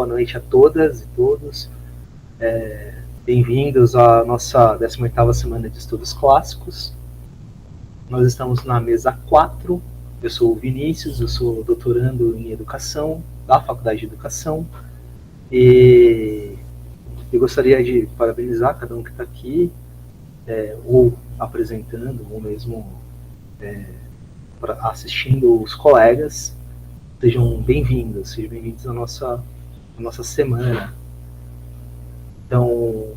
boa noite a todas e todos. Bem-vindos à nossa 18ª Semana de Estudos Clássicos. Nós estamos na mesa 4. Eu sou o Vinícius, eu sou doutorando em Educação, da Faculdade de Educação. E eu gostaria de parabenizar cada um que está aqui, ou apresentando, ou mesmo assistindo os colegas. Sejam bem-vindos à nossa semana. Então,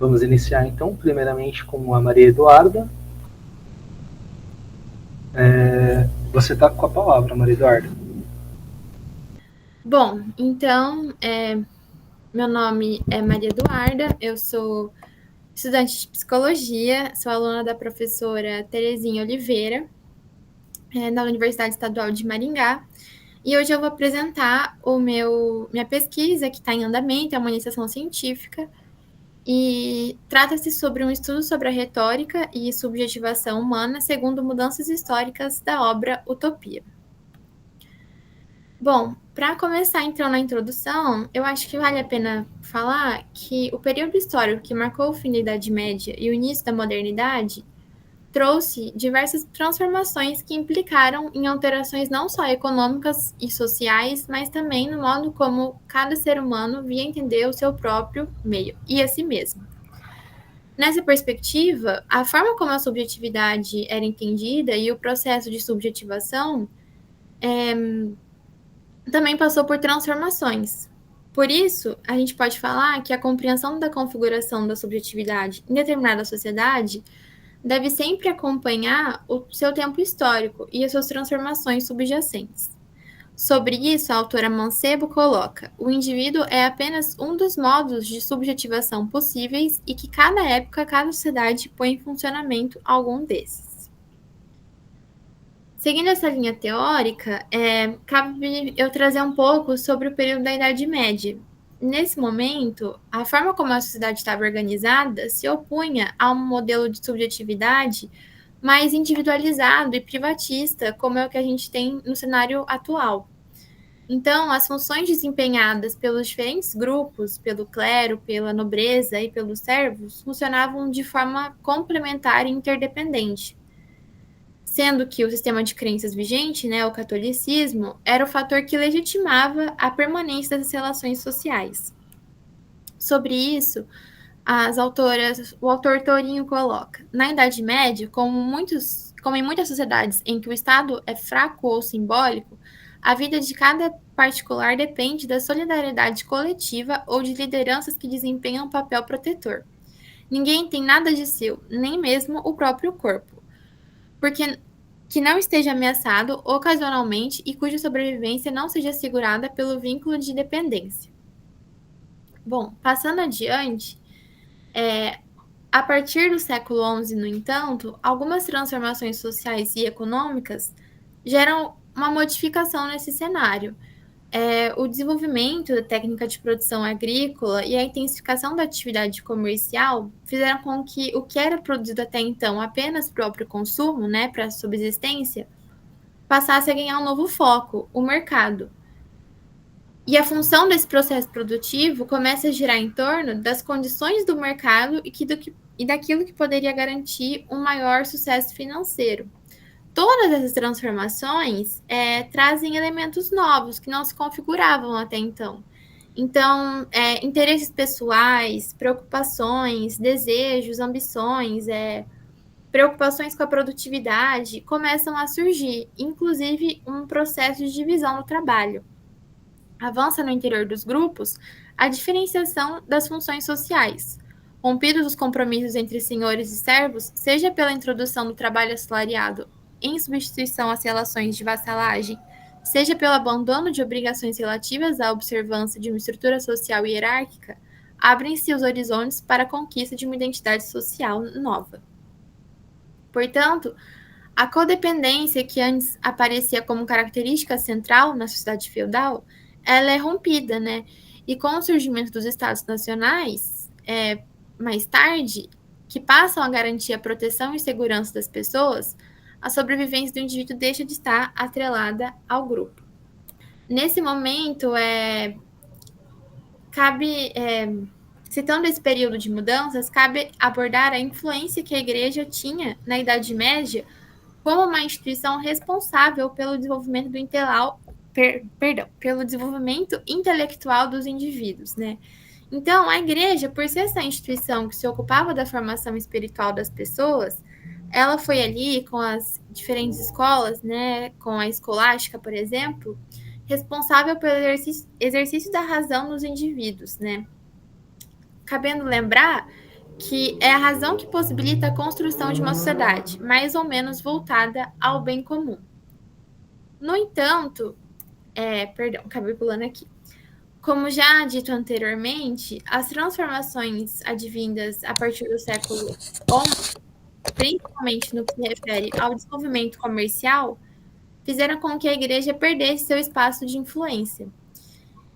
vamos iniciar então, primeiramente com a Maria Eduarda. Você está com a palavra, Maria Eduarda. Bom, então, meu nome é Maria Eduarda, eu sou estudante de Psicologia, sou aluna da professora Terezinha Oliveira, na Universidade Estadual de Maringá, e hoje eu vou apresentar minha pesquisa, que está em andamento, é uma iniciação científica, e trata-se sobre um estudo sobre a retórica e subjetivação humana segundo mudanças históricas da obra Utopia. Bom, para começar então na introdução, eu acho que vale a pena falar que o período histórico que marcou o fim da Idade Média e o início da modernidade trouxe diversas transformações que implicaram em alterações não só econômicas e sociais, mas também no modo como cada ser humano via entender o seu próprio meio e a si mesmo. Nessa perspectiva, a forma como a subjetividade era entendida e o processo de subjetivação também passou por transformações. Por isso, a gente pode falar que a compreensão da configuração da subjetividade em determinada sociedade deve sempre acompanhar o seu tempo histórico e as suas transformações subjacentes. Sobre isso, a autora Mancebo coloca: o indivíduo é apenas um dos modos de subjetivação possíveis e que cada época, cada sociedade põe em funcionamento algum desses. Seguindo essa linha teórica, cabe eu trazer um pouco sobre o período da Idade Média. Nesse momento, a forma como a sociedade estava organizada se opunha a um modelo de subjetividade mais individualizado e privatista, como é o que a gente tem no cenário atual. Então, as funções desempenhadas pelos diferentes grupos, pelo clero, pela nobreza e pelos servos, funcionavam de forma complementar e interdependente, sendo que o sistema de crenças vigente, o catolicismo, era o fator que legitimava a permanência das relações sociais. Sobre isso, o autor Tourinho coloca: na Idade Média, como em muitas sociedades em que o Estado é fraco ou simbólico, a vida de cada particular depende da solidariedade coletiva ou de lideranças que desempenham um papel protetor. Ninguém tem nada de seu, nem mesmo o próprio corpo, porque que não esteja ameaçado ocasionalmente e cuja sobrevivência não seja assegurada pelo vínculo de dependência. Bom, passando adiante, a partir do século XI, no entanto, algumas transformações sociais e econômicas geram uma modificação nesse cenário. O desenvolvimento da técnica de produção agrícola e a intensificação da atividade comercial fizeram com que o que era produzido até então apenas para o próprio consumo, para a subsistência, passasse a ganhar um novo foco, o mercado. E a função desse processo produtivo começa a girar em torno das condições do mercado e daquilo que poderia garantir um maior sucesso financeiro. Todas essas transformações trazem elementos novos que não se configuravam até então. Então, interesses pessoais, preocupações, desejos, ambições, preocupações com a produtividade começam a surgir, inclusive um processo de divisão do trabalho. Avança no interior dos grupos a diferenciação das funções sociais, rompidos os compromissos entre senhores e servos, seja pela introdução do trabalho assalariado em substituição às relações de vassalagem, seja pelo abandono de obrigações relativas à observância de uma estrutura social hierárquica, abrem-se os horizontes para a conquista de uma identidade social nova. Portanto, a codependência, que antes aparecia como característica central na sociedade feudal, ela é rompida, E com o surgimento dos estados nacionais, mais tarde, que passam a garantir a proteção e segurança das pessoas, a sobrevivência do indivíduo deixa de estar atrelada ao grupo. Nesse momento, citando esse período de mudanças, cabe abordar a influência que a Igreja tinha na Idade Média como uma instituição responsável pelo desenvolvimento pelo desenvolvimento intelectual dos indivíduos, né? Então, a Igreja, por ser essa instituição que se ocupava da formação espiritual das pessoas, ela foi ali com as diferentes escolas, né, com a escolástica, por exemplo, responsável pelo exercício da razão nos indivíduos, né? Cabendo lembrar que é a razão que possibilita a construção de uma sociedade mais ou menos voltada ao bem comum. No entanto, acabei pulando aqui. Como já dito anteriormente, as transformações advindas a partir do século XI, principalmente no que se refere ao desenvolvimento comercial, fizeram com que a igreja perdesse seu espaço de influência.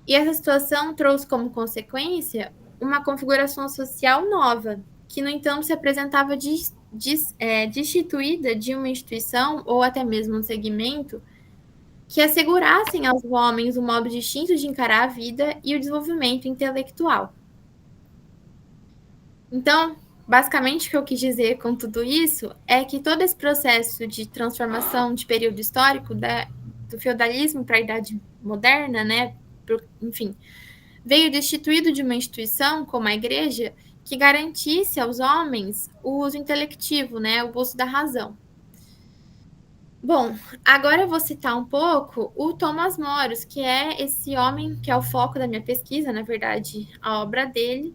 E essa situação trouxe como consequência uma configuração social nova, que, no entanto, se apresentava destituída de uma instituição ou até mesmo um segmento que assegurassem aos homens um modo distinto de encarar a vida e o desenvolvimento intelectual. Então, basicamente, o que eu quis dizer com tudo isso é que todo esse processo de transformação de período histórico do feudalismo para a Idade Moderna, né, enfim, veio destituído de uma instituição como a Igreja que garantisse aos homens o uso intelectivo, né, o uso da razão. Bom, agora eu vou citar um pouco o Thomas Moros, que é esse homem que é o foco da minha pesquisa, na verdade, a obra dele.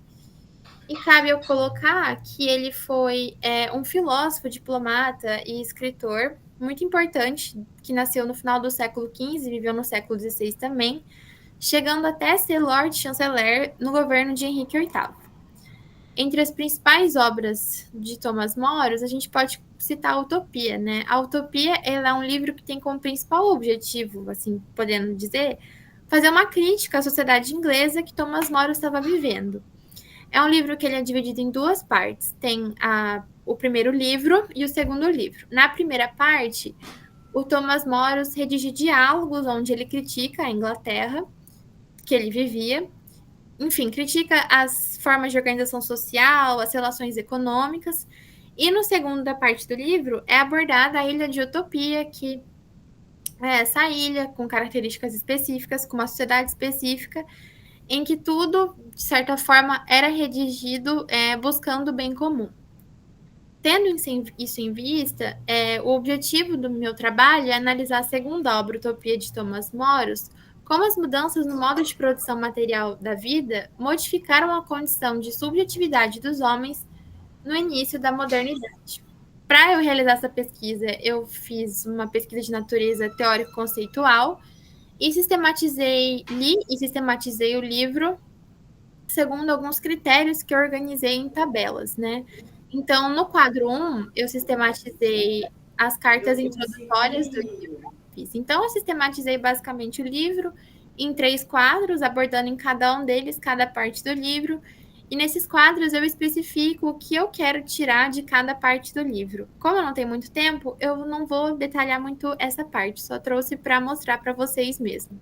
E cabe eu colocar que ele foi um filósofo, diplomata e escritor muito importante, que nasceu no final do século XV e viveu no século XVI também, chegando até ser Lord Chanceler no governo de Henrique VIII. Entre as principais obras de Thomas Moros, a gente pode citar a Utopia, né? A Utopia, ela é um livro que tem como principal objetivo, assim, podendo dizer, fazer uma crítica à sociedade inglesa que Thomas Moros estava vivendo. É um livro que ele é dividido em duas partes. Tem o primeiro livro e o segundo livro. Na primeira parte, o Thomas Moros redige diálogos onde ele critica a Inglaterra que ele vivia. Enfim, critica as formas de organização social, as relações econômicas. E no segunda parte do livro é abordada a Ilha de Utopia, que é essa ilha com características específicas, com uma sociedade específica, em que tudo, de certa forma, era redigido buscando o bem comum. Tendo isso em vista, o objetivo do meu trabalho é analisar a segunda obra, Utopia, de Thomas Moros, como as mudanças no modo de produção material da vida modificaram a condição de subjetividade dos homens no início da modernidade. Para eu realizar essa pesquisa, eu fiz uma pesquisa de natureza teórico-conceitual e li e sistematizei o livro segundo alguns critérios que eu organizei em tabelas, né? Então, no quadro 1, eu sistematizei as cartas introdutórias do livro. Então, eu sistematizei basicamente o livro em 3 quadros, abordando em cada um deles cada parte do livro. E nesses quadros eu especifico o que eu quero tirar de cada parte do livro. Como eu não tenho muito tempo, eu não vou detalhar muito essa parte, só trouxe para mostrar para vocês mesmo.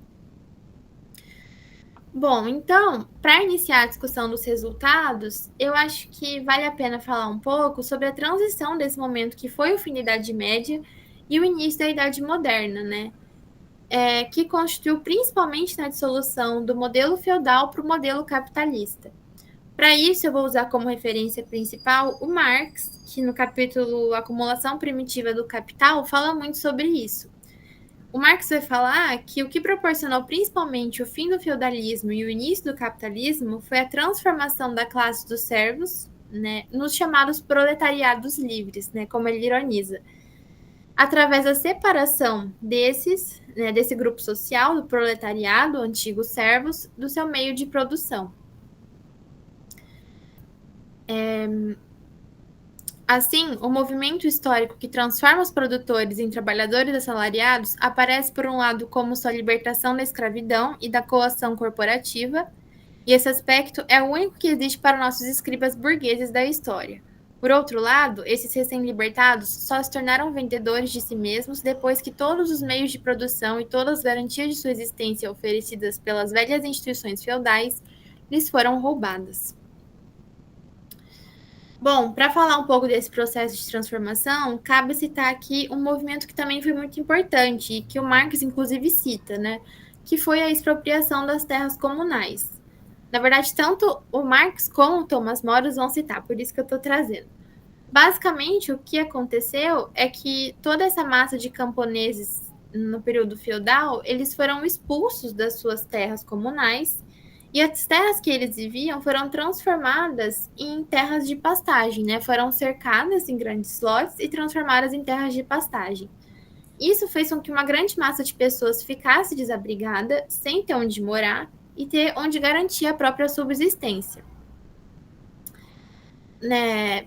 Bom, então, para iniciar a discussão dos resultados, eu acho que vale a pena falar um pouco sobre a transição desse momento que foi o fim da Idade Média e o início da Idade Moderna, né? Que constituiu principalmente na dissolução do modelo feudal para o modelo capitalista. Para isso, eu vou usar como referência principal o Marx, que no capítulo Acumulação Primitiva do Capital fala muito sobre isso. O Marx vai falar que o que proporcionou principalmente o fim do feudalismo e o início do capitalismo foi a transformação da classe dos servos, né, nos chamados proletariados livres, né, como ele ironiza, através da separação desse grupo social, do proletariado, antigos servos, do seu meio de produção. Assim, o movimento histórico que transforma os produtores em trabalhadores assalariados aparece, por um lado, como sua libertação da escravidão e da coação corporativa, e esse aspecto é o único que existe para nossos escribas burgueses da história. Por outro lado, esses recém-libertados só se tornaram vendedores de si mesmos depois que todos os meios de produção e todas as garantias de sua existência oferecidas pelas velhas instituições feudais lhes foram roubadas. Bom, para falar um pouco desse processo de transformação, cabe citar aqui um movimento que também foi muito importante e que o Marx, inclusive, cita, né? Que foi a expropriação das terras comunais. Na verdade, tanto o Marx como o Thomas More vão citar, por isso que eu estou trazendo. Basicamente, o que aconteceu é que toda essa massa de camponeses no período feudal, eles foram expulsos das suas terras comunais e as terras que eles viviam foram transformadas em terras de pastagem, né? Foram cercadas em grandes lotes e transformadas em terras de pastagem. Isso fez com que uma grande massa de pessoas ficasse desabrigada, sem ter onde morar e ter onde garantir a própria subsistência. Né?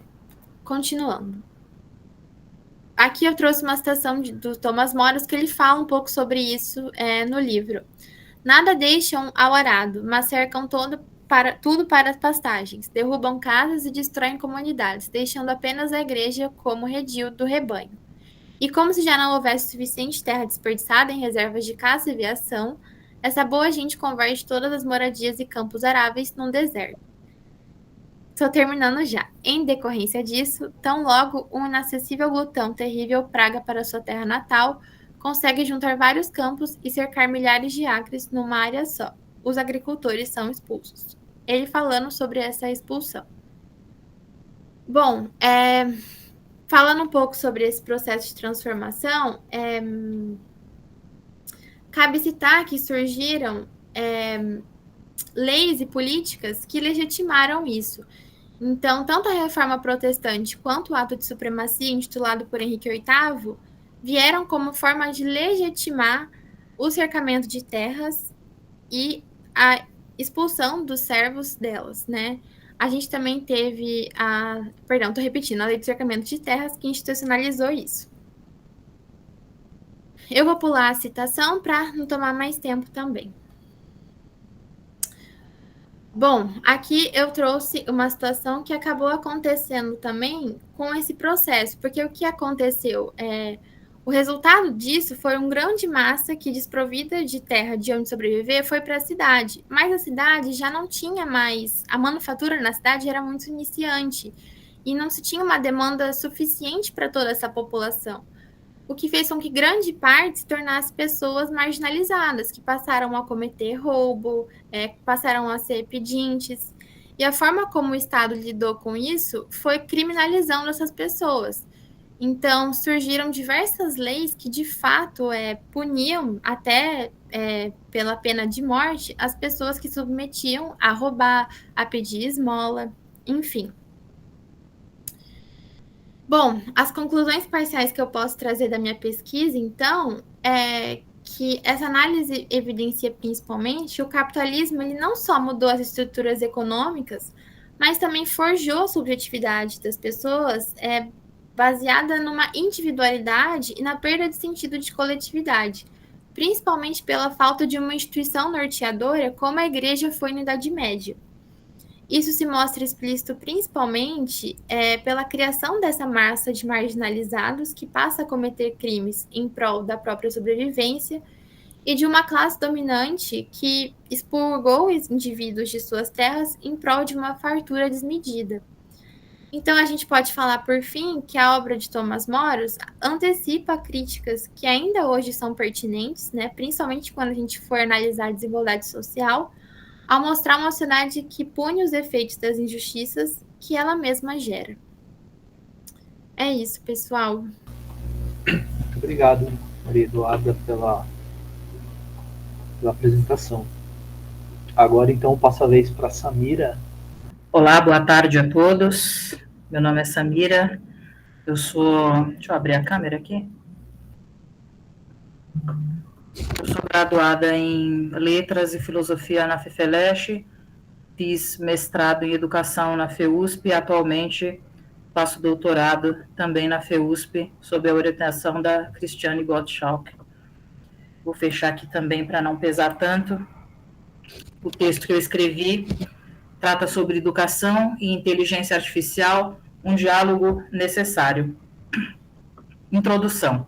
Continuando. Aqui eu trouxe uma citação do Thomas More, que ele fala um pouco sobre isso no livro. Nada deixam ao arado, mas cercam tudo para as pastagens, derrubam casas e destroem comunidades, deixando apenas a igreja como redil do rebanho. E como se já não houvesse suficiente terra desperdiçada em reservas de caça e aviação, essa boa gente converte todas as moradias e campos aráveis num deserto. Estou terminando já. Em decorrência disso, tão logo um inacessível glutão terrível praga para sua terra natal, consegue juntar vários campos e cercar milhares de acres numa área só. Os agricultores são expulsos. Ele falando sobre essa expulsão. Bom, falando um pouco sobre esse processo de transformação, cabe citar que surgiram leis e políticas que legitimaram isso. Então, tanto a reforma protestante quanto o ato de supremacia intitulado por Henrique VIII vieram como forma de legitimar o cercamento de terras e a expulsão dos servos delas, né? A gente também teve a lei de cercamento de terras que institucionalizou isso. Eu vou pular a citação para não tomar mais tempo também. Bom, aqui eu trouxe uma situação que acabou acontecendo também com esse processo, porque o que aconteceu o resultado disso foi uma grande massa que, desprovida de terra de onde sobreviver, foi para a cidade. Mas a cidade já não tinha mais, a manufatura na cidade era muito iniciante e não se tinha uma demanda suficiente para toda essa população. O que fez com que grande parte se tornasse pessoas marginalizadas, que passaram a cometer roubo, passaram a ser pedintes. E a forma como o Estado lidou com isso foi criminalizando essas pessoas. Então, surgiram diversas leis que, de fato, puniam, até pela pena de morte, as pessoas que submetiam a roubar, a pedir esmola, enfim. Bom, as conclusões parciais que eu posso trazer da minha pesquisa, então, é que essa análise evidencia principalmente o capitalismo ele não só mudou as estruturas econômicas, mas também forjou a subjetividade das pessoas baseada numa individualidade e na perda de sentido de coletividade, principalmente pela falta de uma instituição norteadora como a Igreja foi na Idade Média. Isso se mostra explícito principalmente pela criação dessa massa de marginalizados que passa a cometer crimes em prol da própria sobrevivência e de uma classe dominante que expurgou os indivíduos de suas terras em prol de uma fartura desmedida. Então, a gente pode falar, por fim, que a obra de Thomas More antecipa críticas que ainda hoje são pertinentes, né, principalmente quando a gente for analisar a desigualdade social, ao mostrar uma sociedade que pune os efeitos das injustiças que ela mesma gera. É isso, pessoal. Muito obrigado, Maria Eduarda, pela apresentação. Agora, então, passo a vez para a Samira. Olá, boa tarde a todos. Meu nome é Samira. Eu sou... Deixa eu abrir a câmera aqui. Eu sou graduada em Letras e Filosofia na FEFELESH, fiz mestrado em Educação na FEUSP e atualmente faço doutorado também na FEUSP, sob a orientação da Christiane Gottschalk. Vou fechar aqui também para não pesar tanto. O texto que eu escrevi trata sobre educação e inteligência artificial, um diálogo necessário. Introdução.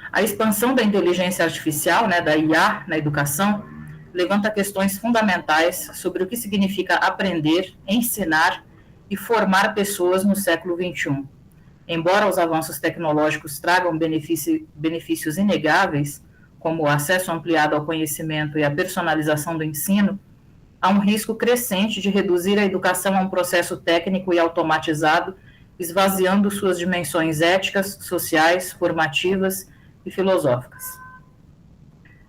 A expansão da inteligência artificial, da IA, na educação, levanta questões fundamentais sobre o que significa aprender, ensinar e formar pessoas no século XXI. Embora os avanços tecnológicos tragam benefícios inegáveis, como o acesso ampliado ao conhecimento e a personalização do ensino, há um risco crescente de reduzir a educação a um processo técnico e automatizado, esvaziando suas dimensões éticas, sociais, formativas e filosóficas.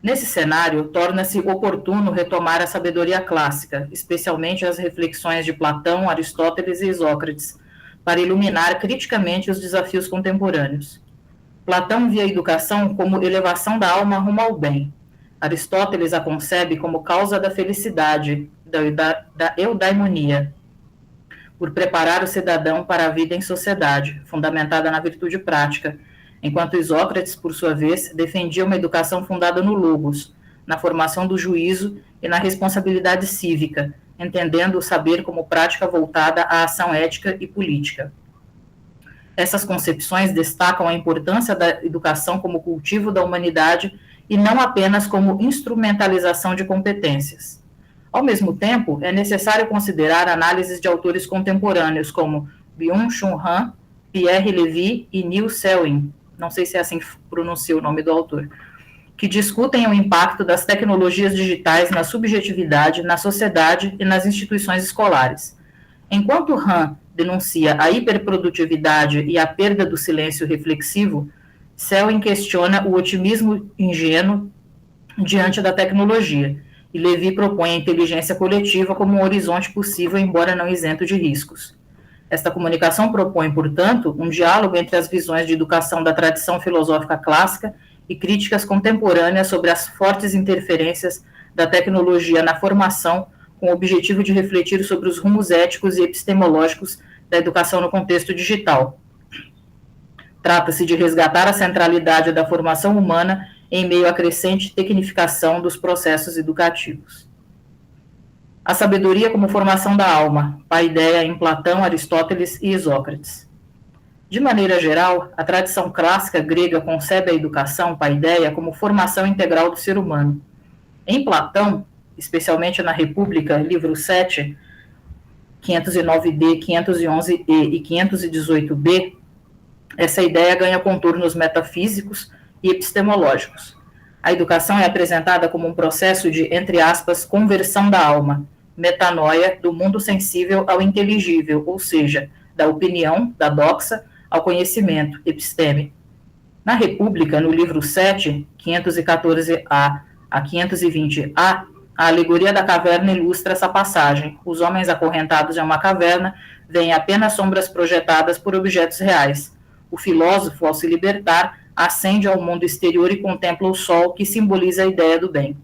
Nesse cenário, torna-se oportuno retomar a sabedoria clássica, especialmente as reflexões de Platão, Aristóteles e Sócrates, para iluminar criticamente os desafios contemporâneos. Platão via a educação como elevação da alma rumo ao bem. Aristóteles a concebe como causa da felicidade, da eudaimonia, por preparar o cidadão para a vida em sociedade, fundamentada na virtude prática, enquanto Sócrates, por sua vez, defendia uma educação fundada no logos, na formação do juízo e na responsabilidade cívica, entendendo o saber como prática voltada à ação ética e política. Essas concepções destacam a importância da educação como cultivo da humanidade e não apenas como instrumentalização de competências. Ao mesmo tempo, é necessário considerar análises de autores contemporâneos como Byung-Chul Han, Pierre Levy e Neil Selwyn, não sei se é assim que pronuncia o nome do autor, que discutem o impacto das tecnologias digitais na subjetividade, na sociedade e nas instituições escolares. Enquanto Han denuncia a hiperprodutividade e a perda do silêncio reflexivo, Selwyn questiona o otimismo ingênuo diante da tecnologia, e Levy propõe a inteligência coletiva como um horizonte possível, embora não isento de riscos. Esta comunicação propõe, portanto, um diálogo entre as visões de educação da tradição filosófica clássica e críticas contemporâneas sobre as fortes interferências da tecnologia na formação, com o objetivo de refletir sobre os rumos éticos e epistemológicos da educação no contexto digital. Trata-se de resgatar a centralidade da formação humana em meio à crescente tecnificação dos processos educativos. A sabedoria como formação da alma, paideia em Platão, Aristóteles e Sócrates. De maneira geral, a tradição clássica grega concebe a educação, paideia, como formação integral do ser humano. Em Platão, especialmente na República, livro 7, 509b, 511e e 518b, essa ideia ganha contornos metafísicos e epistemológicos. A educação é apresentada como um processo de, entre aspas, conversão da alma, metanoia do mundo sensível ao inteligível, ou seja, da opinião, da doxa, ao conhecimento, episteme. Na República, no livro 7, 514a a 520a, a alegoria da caverna ilustra essa passagem. Os homens acorrentados em uma caverna veem apenas sombras projetadas por objetos reais. O filósofo, ao se libertar, ascende ao mundo exterior e contempla o sol, que simboliza a ideia do bem.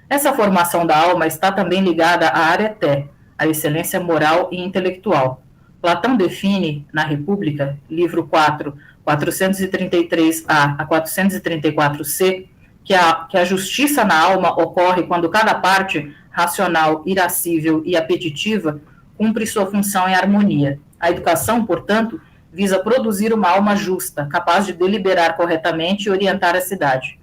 Essa formação da alma está também ligada à areté, a excelência moral e intelectual. Platão define, na República, livro 4, 433a a 434c, que a justiça na alma ocorre quando cada parte, racional, irascível e apetitiva, cumpre sua função em harmonia. A educação, portanto, visa produzir uma alma justa, capaz de deliberar corretamente e orientar a cidade.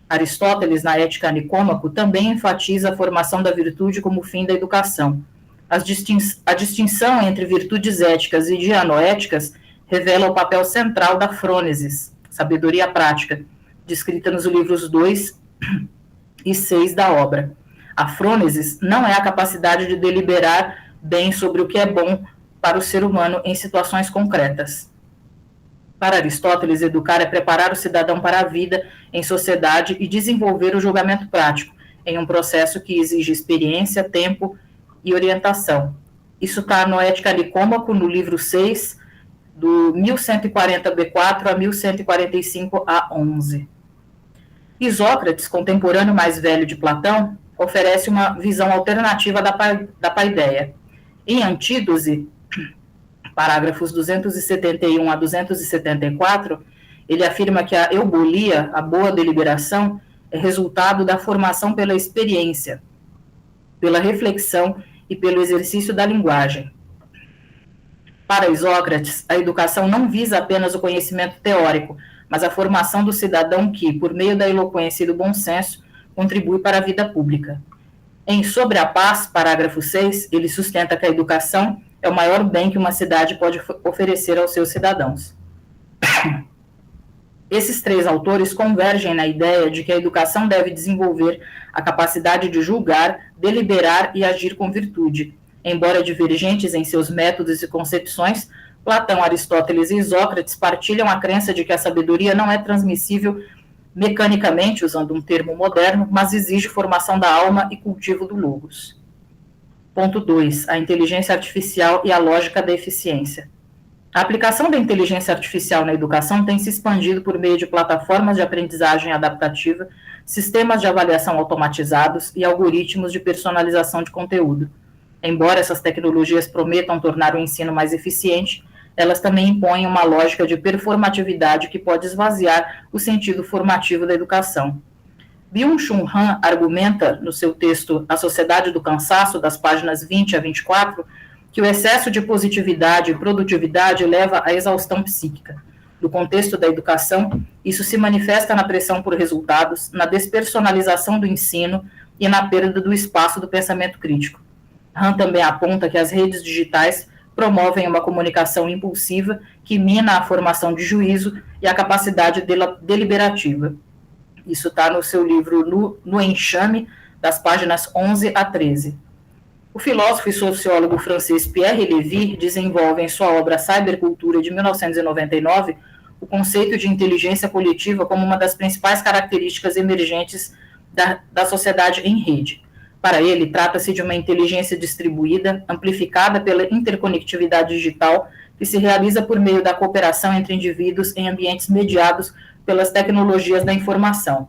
Aristóteles, na Ética Nicômaco, também enfatiza a formação da virtude como fim da educação. A distinção entre virtudes éticas e dianoéticas revela o papel central da frônesis, sabedoria prática, descrita nos livros 2 e 6 da obra. A frônesis não é a capacidade de deliberar bem sobre o que é bom para o ser humano em situações concretas. Para Aristóteles, educar é preparar o cidadão para a vida em sociedade e desenvolver o julgamento prático, em um processo que exige experiência, tempo e orientação. Isso está no Ética Nicômaco, no livro 6, do 1140b4 a 1145a11. E Sócrates, contemporâneo mais velho de Platão, oferece uma visão alternativa da paideia. Em Antídose, parágrafos 271 a 274, ele afirma que a eubolia, a boa deliberação, é resultado da formação pela experiência, pela reflexão e pelo exercício da linguagem. Para Sócrates, a educação não visa apenas o conhecimento teórico, mas a formação do cidadão que, por meio da eloquência e do bom senso, contribui para a vida pública. Em Sobre a Paz, parágrafo 6, ele sustenta que a educação é o maior bem que uma cidade pode oferecer aos seus cidadãos. Esses três autores convergem na ideia de que a educação deve desenvolver a capacidade de julgar, deliberar e agir com virtude. Embora divergentes em seus métodos e concepções, Platão, Aristóteles e Sócrates partilham a crença de que a sabedoria não é transmissível mecanicamente, usando um termo moderno, mas exige formação da alma e cultivo do logos. Ponto 2. A inteligência artificial e a lógica da eficiência. A aplicação da inteligência artificial na educação tem se expandido por meio de plataformas de aprendizagem adaptativa, sistemas de avaliação automatizados e algoritmos de personalização de conteúdo. Embora essas tecnologias prometam tornar o ensino mais eficiente, elas também impõem uma lógica de performatividade que pode esvaziar o sentido formativo da educação. Byung-Chul Han argumenta, no seu texto A Sociedade do Cansaço, das páginas 20 a 24, que o excesso de positividade e produtividade leva à exaustão psíquica. No contexto da educação, isso se manifesta na pressão por resultados, na despersonalização do ensino e na perda do espaço do pensamento crítico. Han também aponta que as redes digitais promovem uma comunicação impulsiva que mina a formação de juízo e a capacidade deliberativa. Isso está no seu livro No Enxame, das páginas 11 a 13. O filósofo e sociólogo francês Pierre Lévy desenvolve em sua obra Cybercultura, de 1999, o conceito de inteligência coletiva como uma das principais características emergentes da sociedade em rede. Para ele, trata-se de uma inteligência distribuída, amplificada pela interconectividade digital, que se realiza por meio da cooperação entre indivíduos em ambientes mediados pelas tecnologias da informação.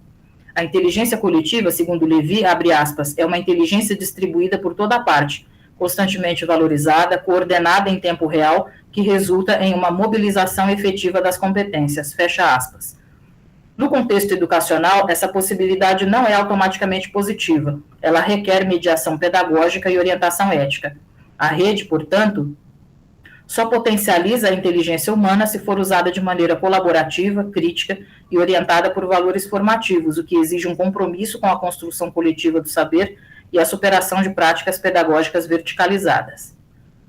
A inteligência coletiva, segundo Lévy, abre aspas, é uma inteligência distribuída por toda parte, constantemente valorizada, coordenada em tempo real, que resulta em uma mobilização efetiva das competências, fecha aspas. No contexto educacional, essa possibilidade não é automaticamente positiva. Ela requer mediação pedagógica e orientação ética. A rede, portanto, só potencializa a inteligência humana se for usada de maneira colaborativa, crítica e orientada por valores formativos, o que exige um compromisso com a construção coletiva do saber e a superação de práticas pedagógicas verticalizadas.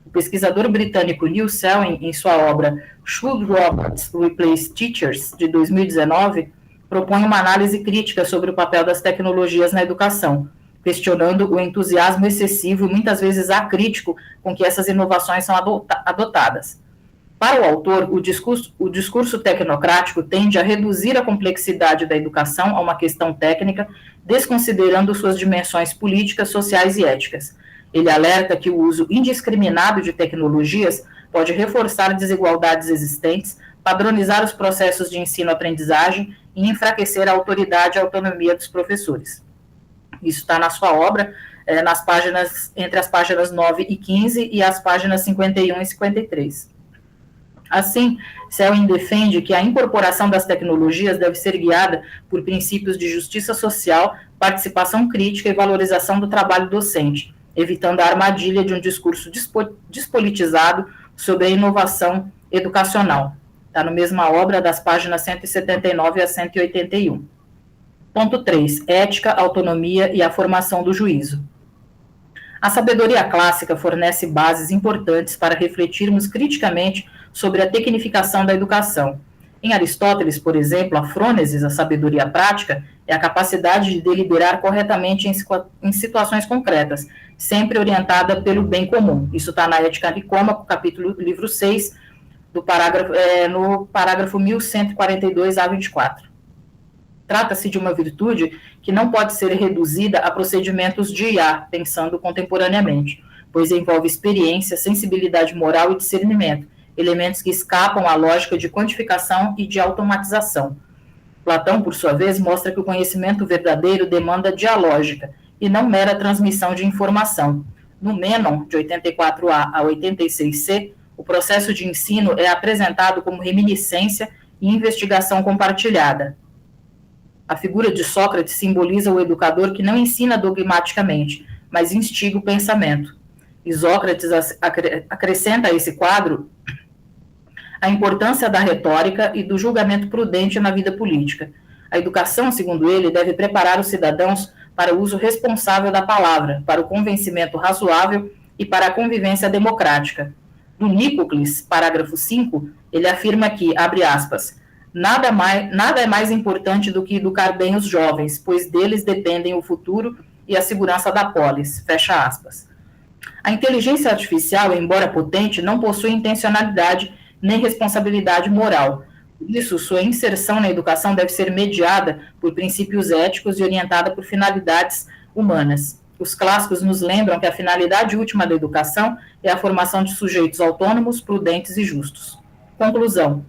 O pesquisador britânico Neil Selwyn, em sua obra Should Robots Replace Teachers, de 2019, propõe uma análise crítica sobre o papel das tecnologias na educação, questionando o entusiasmo excessivo e muitas vezes acrítico com que essas inovações são adotadas. Para o autor, o discurso tecnocrático tende a reduzir a complexidade da educação a uma questão técnica, desconsiderando suas dimensões políticas, sociais e éticas. Ele alerta que o uso indiscriminado de tecnologias pode reforçar desigualdades existentes, padronizar os processos de ensino-aprendizagem e enfraquecer a autoridade e a autonomia dos professores. Isso está na sua obra, entre as páginas 9 e 15 e as páginas 51 e 53. Assim, Selwyn defende que a incorporação das tecnologias deve ser guiada por princípios de justiça social, participação crítica e valorização do trabalho docente, evitando a armadilha de um discurso despolitizado sobre a inovação educacional. Está na mesma obra, das páginas 179 a 181. Ponto 3. Ética, autonomia e a formação do juízo. A sabedoria clássica fornece bases importantes para refletirmos criticamente sobre a tecnificação da educação. Em Aristóteles, por exemplo, a frônesis, a sabedoria prática, é a capacidade de deliberar corretamente em situações concretas, sempre orientada pelo bem comum. Isso está na Ética Nicômaco, livro 6, no parágrafo 1142 a 24. Trata-se de uma virtude que não pode ser reduzida a procedimentos de IA, pensando contemporaneamente, pois envolve experiência, sensibilidade moral e discernimento, elementos que escapam à lógica de quantificação e de automatização. Platão, por sua vez, mostra que o conhecimento verdadeiro demanda dialógica e não mera transmissão de informação. No Mênon, de 84a a 86c, o processo de ensino é apresentado como reminiscência e investigação compartilhada. A figura de Sócrates simboliza o educador que não ensina dogmaticamente, mas instiga o pensamento. E Sócrates acrescenta a esse quadro a importância da retórica e do julgamento prudente na vida política. A educação, segundo ele, deve preparar os cidadãos para o uso responsável da palavra, para o convencimento razoável e para a convivência democrática. Do Nicocles, parágrafo 5, ele afirma que, abre aspas, nada é mais importante do que educar bem os jovens, pois deles dependem o futuro e a segurança da polis, fecha aspas. A inteligência artificial, embora potente, não possui intencionalidade nem responsabilidade moral. Por isso, sua inserção na educação deve ser mediada por princípios éticos e orientada por finalidades humanas. Os clássicos nos lembram que a finalidade última da educação é a formação de sujeitos autônomos, prudentes e justos. Conclusão.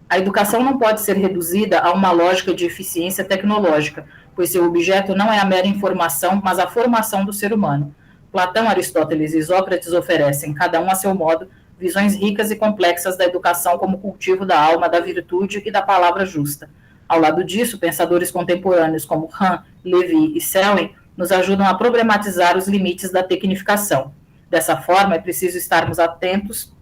A educação não pode ser reduzida a uma lógica de eficiência tecnológica, pois seu objeto não é a mera informação, mas a formação do ser humano. Platão, Aristóteles e Sócrates oferecem, cada um a seu modo, visões ricas e complexas da educação como cultivo da alma, da virtude e da palavra justa. Ao lado disso, pensadores contemporâneos como Hahn, Levy e Selwyn nos ajudam a problematizar os limites da tecnificação. Dessa forma, é preciso estarmos atentos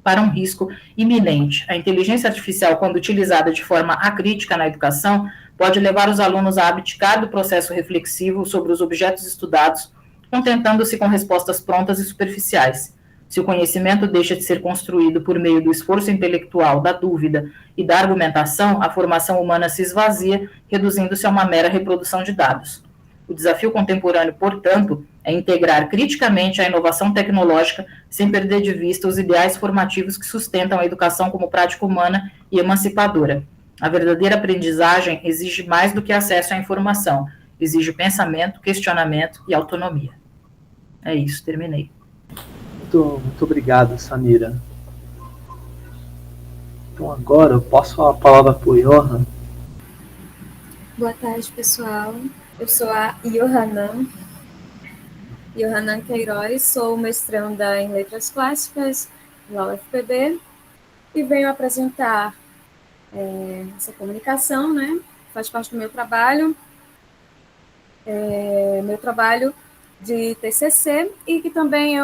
para um risco iminente. A inteligência artificial, quando utilizada de forma acrítica na educação, pode levar os alunos a abdicar do processo reflexivo sobre os objetos estudados, contentando-se com respostas prontas e superficiais. Se o conhecimento deixa de ser construído por meio do esforço intelectual, da dúvida e da argumentação, a formação humana se esvazia, reduzindo-se a uma mera reprodução de dados. O desafio contemporâneo, portanto, é integrar criticamente a inovação tecnológica sem perder de vista os ideais formativos que sustentam a educação como prática humana e emancipadora. A verdadeira aprendizagem exige mais do que acesso à informação, exige pensamento, questionamento e autonomia. É isso, terminei. Muito obrigado, Samira. Então agora eu passo a palavra para o Johan. Boa tarde, pessoal. Eu sou a Yohanan Queiroz, sou mestranda em Letras Clássicas da UFPB e venho apresentar essa comunicação, né? Faz parte do meu trabalho de TCC e que também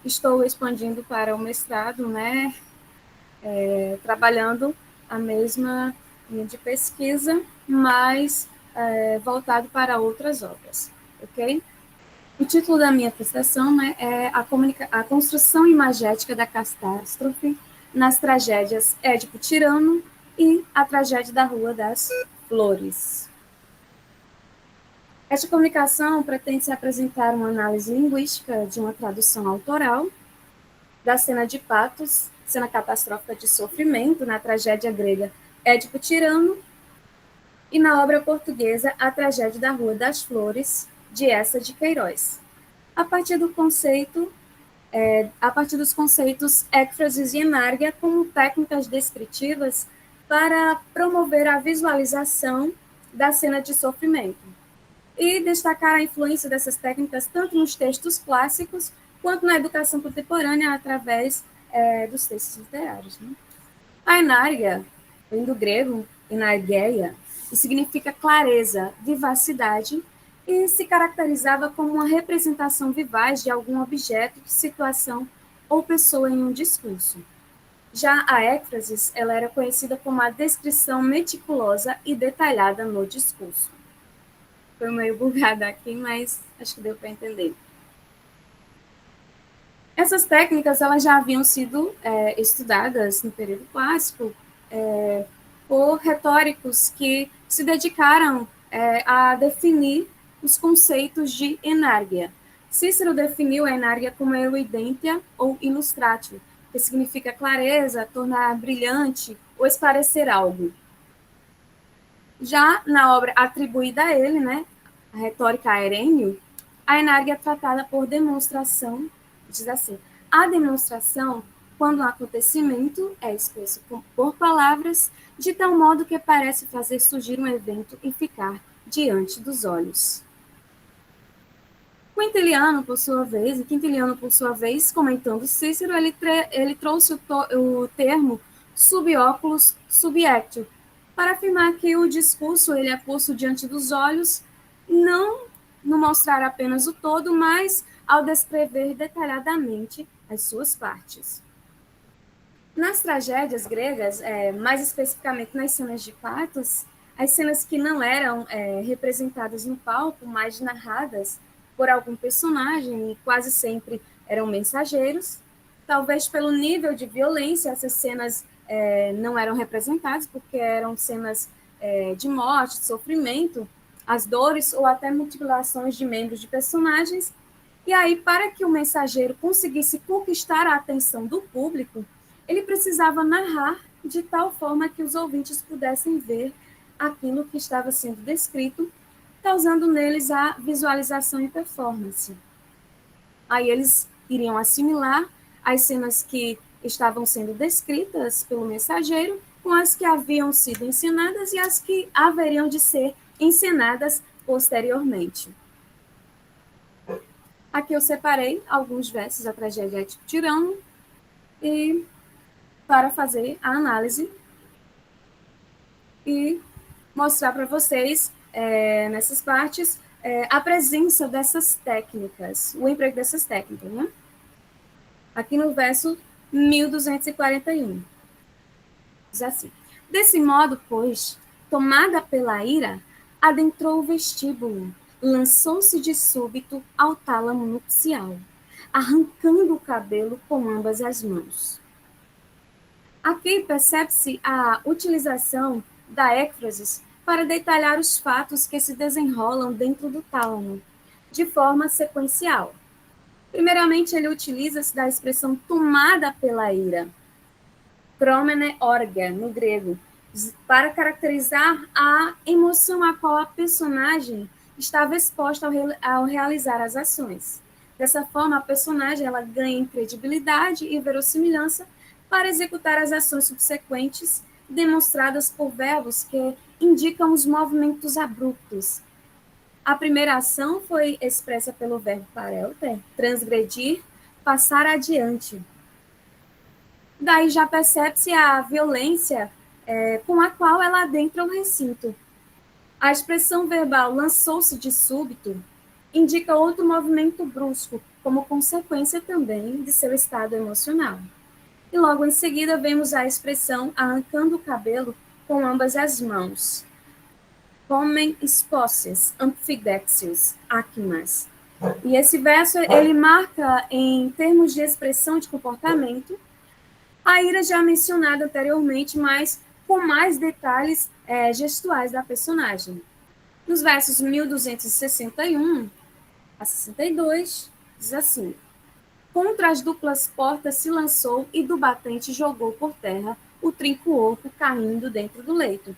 estou expandindo para o mestrado, né? Trabalhando a mesma linha de pesquisa, mas voltado para outras obras, ok? O título da minha apresentação, né, é a construção imagética da catástrofe nas tragédias Édipo Tirano e a tragédia da Rua das Flores. Esta comunicação pretende apresentar uma análise linguística de uma tradução autoral da cena de Patos, cena catastrófica de sofrimento na tragédia grega Édipo Tirano, e na obra portuguesa A Tragédia da Rua das Flores, de Eça de Queiroz. A partir dos conceitos écfrases e enárgia como técnicas descritivas para promover a visualização da cena de sofrimento. E destacar a influência dessas técnicas tanto nos textos clássicos quanto na educação contemporânea através dos textos literários. Né? A enárgia vem do grego enargeia, que significa clareza, vivacidade, e se caracterizava como uma representação vivaz de algum objeto, situação ou pessoa em um discurso. Já a écfrasis, ela era conhecida como a descrição meticulosa e detalhada no discurso. Foi meio bugada aqui, mas acho que deu para entender. Essas técnicas elas já haviam sido estudadas no período clássico por retóricos que se dedicaram a definir os conceitos de enárgia. Cícero definiu a enárgia como erudentia ou illustratio, que significa clareza, tornar brilhante ou esclarecer algo. Já na obra atribuída a ele, né, a retórica a Herênio, a enárgia é tratada por demonstração, diz assim, a demonstração quando um acontecimento é expresso por palavras, de tal modo que parece fazer surgir um evento e ficar diante dos olhos. Quintiliano, por sua vez, comentando Cícero, ele trouxe o termo subóculos subjectio, para afirmar que o discurso ele é posto diante dos olhos, não mostrar apenas o todo, mas ao descrever detalhadamente as suas partes. Nas tragédias gregas, mais especificamente nas cenas de Patos, as cenas que não eram representadas no palco, mas narradas por algum personagem, e quase sempre eram mensageiros. Talvez pelo nível de violência, essas cenas não eram representadas, porque eram cenas de morte, de sofrimento, as dores ou até mutilações de membros de personagens. E aí, para que o mensageiro conseguisse conquistar a atenção do público, ele precisava narrar de tal forma que os ouvintes pudessem ver aquilo que estava sendo descrito, causando neles a visualização e performance. Aí eles iriam assimilar as cenas que estavam sendo descritas pelo mensageiro com as que haviam sido encenadas e as que haveriam de ser encenadas posteriormente. Aqui eu separei alguns versos da tragédia Édipo Tirano e para fazer a análise e mostrar para vocês, nessas partes, a presença dessas técnicas, o emprego dessas técnicas, né? Aqui no verso 1241. Diz assim: desse modo, pois, tomada pela ira, adentrou o vestíbulo, lançou-se de súbito ao tálamo nupcial, arrancando o cabelo com ambas as mãos. Aqui percebe-se a utilização da éfrase para detalhar os fatos que se desenrolam dentro do tálamo, de forma sequencial. Primeiramente, ele utiliza-se da expressão tomada pela ira, promene orga, no grego, para caracterizar a emoção a qual a personagem estava exposta ao realizar as ações. Dessa forma, a personagem ela ganha credibilidade e verossimilhança para executar as ações subsequentes, demonstradas por verbos que indicam os movimentos abruptos. A primeira ação foi expressa pelo verbo parelter, transgredir, passar adiante. Daí já percebe-se a violência com a qual ela adentra o recinto. A expressão verbal lançou-se de súbito indica outro movimento brusco, como consequência também de seu estado emocional. E logo em seguida vemos a expressão arrancando o cabelo com ambas as mãos. Homem esposses, amfidexius, acmas. E esse verso, ele marca, em termos de expressão de comportamento, a ira já mencionada anteriormente, mas com mais detalhes gestuais da personagem. Nos versos 1261 a 62, diz assim: contra as duplas portas se lançou e do batente jogou por terra o trinco-oco caindo dentro do leito.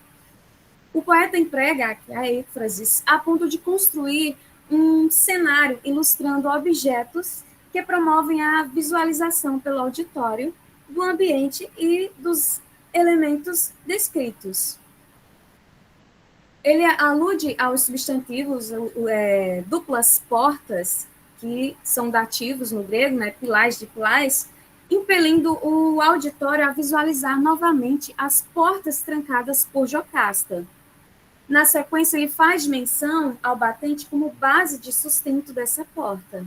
O poeta emprega aqui a ênfase a ponto de construir um cenário ilustrando objetos que promovem a visualização pelo auditório do ambiente e dos elementos descritos. Ele alude aos substantivos duplas portas, que são dativos no grego, né, pilais de pilais, impelindo o auditório a visualizar novamente as portas trancadas por Jocasta. Na sequência, ele faz menção ao batente como base de sustento dessa porta.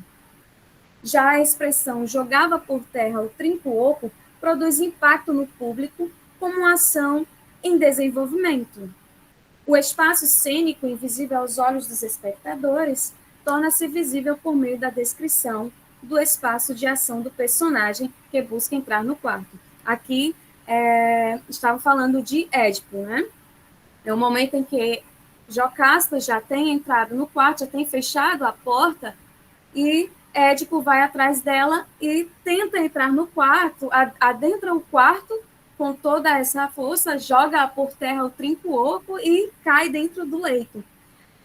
Já a expressão jogava por terra o trinco-oco produz impacto no público como uma ação em desenvolvimento. O espaço cênico, invisível aos olhos dos espectadores, torna-se visível por meio da descrição do espaço de ação do personagem que busca entrar no quarto. Aqui, estava falando de Édipo, né? É o momento em que Jocasta já tem entrado no quarto, já tem fechado a porta, e Édipo vai atrás dela e tenta entrar no quarto, adentra o quarto com toda essa força, joga por terra o trinco-oco e cai dentro do leito.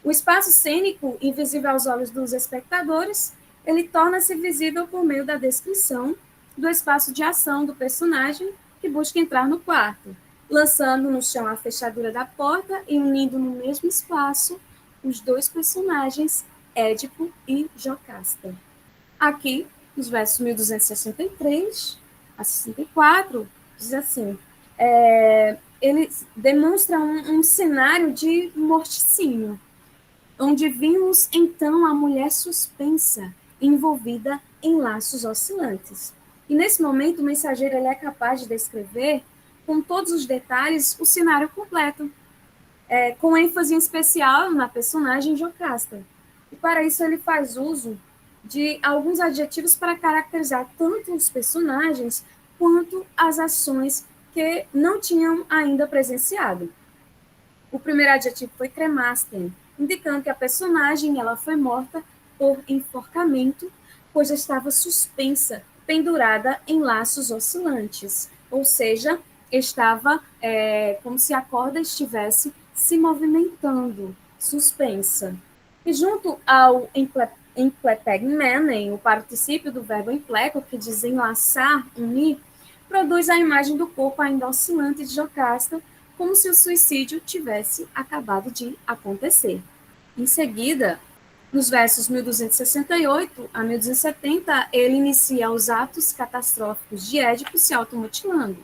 O espaço cênico, invisível aos olhos dos espectadores, ele torna-se visível por meio da descrição do espaço de ação do personagem que busca entrar no quarto, lançando no chão a fechadura da porta e unindo no mesmo espaço os dois personagens, Édipo e Jocasta. Aqui, nos versos 1263 a 64, diz assim, ele demonstra um cenário de morticínio, onde vimos então a mulher suspensa, envolvida em laços oscilantes. E nesse momento o mensageiro ele é capaz de descrever com todos os detalhes o cenário completo. com ênfase em especial na personagem Jocasta. E para isso ele faz uso de alguns adjetivos para caracterizar tanto os personagens quanto as ações que não tinham ainda presenciado. O primeiro adjetivo foi cremasten, indicando que a personagem ela foi morta por enforcamento, pois estava suspensa, pendurada em laços oscilantes, ou seja, estava como se a corda estivesse se movimentando, suspensa. E junto ao emplepegmenen, o particípio do verbo empleco, que diz enlaçar, unir, produz a imagem do corpo ainda oscilante de Jocasta, como se o suicídio tivesse acabado de acontecer. Em seguida, nos versos 1268 a 1270, ele inicia os atos catastróficos de Édipo se automutilando.